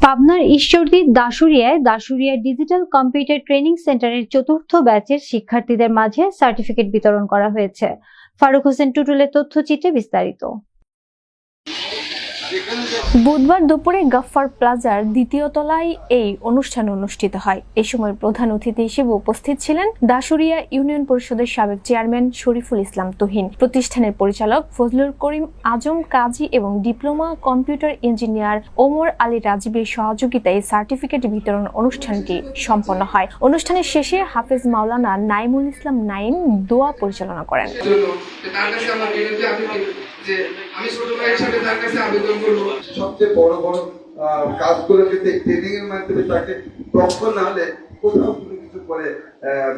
পাবনার ঈশ্বরদীর দাশুরিয়ায় digital computer training সেন্টারের চতুর্থ ব্যাচের শিক্ষার্থীদের মাঝে সার্টিফিকেট বিতরণ করা হয়েছে। ফারুক হোসেন টুটুলের তথ্যচিত্রে বিস্তারিত। বুধবার দুপুরে গাফফার প্লাজার দ্বিতীয় তলায় এই অনুষ্ঠান অনুষ্ঠিত হয়। এ সময় প্রধান অতিথি হিসেবে উপস্থিত ছিলেন দাশুরিয়া ইউনিয়ন পরিষদের সাবেক চেয়ারম্যান শরীফুল ইসলাম তুহিন, প্রতিষ্ঠানের পরিচালক ফজলুল করিম আজম কাজী এবং diploma computer engineer Omar Ali রাজীবের সহযোগিতায় সার্টিফিকেট বিতরণ অনুষ্ঠানটি সম্পন্ন হয়। অনুষ্ঠানের শেষে হাফেজ মাওলানা নাইমুল ইসলাম নাইম দোয়া পরিচালনা করেন। আমি ছোট ভাই হিসেবে তার কাছে আবেদন করব, সবচেয়ে বড় বড় কাজগুলো কিন্তু ট্রেনিং এর মাধ্যমে তাকে দক্ষ না হলে কোথাও কোনো কিছু করে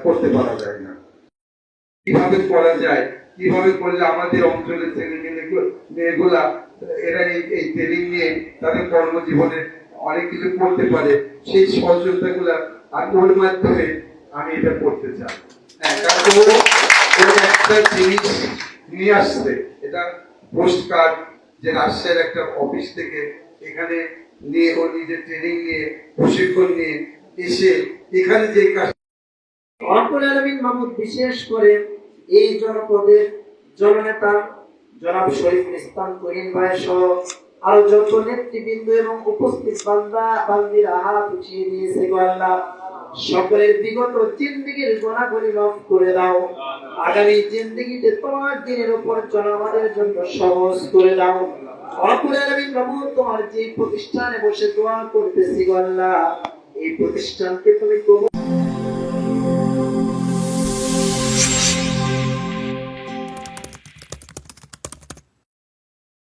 করতে পারা যায় না। কিভাবে করা যায়, কিভাবে করলে আমাদের অঞ্চলের ছেলে মেয়েগুলা এরা এই ট্রেনিং নিয়ে তাদের কর্মজীবনে অনেক কিছু করতে পারে, সেই সহযোগিতাগুলা আর ওর মাধ্যমে আমি এটা করতে চাই। কারণ ও একটা জিনিস নিয়ে আসছে, এটা পোস্ট কার্ড যে রাজশাহীর একটা অফিস থেকে এখানে নিয়ে ও নিজের ট্রেনিং নিয়ে প্রশিক্ষণ নিয়ে এসে এখানে যে কাজ রব্বুল আলামিন মাহমুদ বিশেষ করে এই জনপদের জননেতা জনাব শরীফুল ইসলাম তুহিন ভাই সহ আরো যত নেতৃবৃন্দ এবং উপস্থিত বান্দা বান্দিরা হাত উঠিয়ে দিয়েছে। গো আল্লাহ, সকলের বিগত জিন্দেগির গুনাহগুলি মাফ করে দাও, আগামী জিন্দেগিতে তোমার দিনের উপর চলা আমাদের জন্য সহজ করে দাও। রব্বুল আলামিন মাহমুদ তোমার যে প্রতিষ্ঠানে বসে দোয়া করতেছি গো আল্লাহ, এই প্রতিষ্ঠানকে তুমি কবুল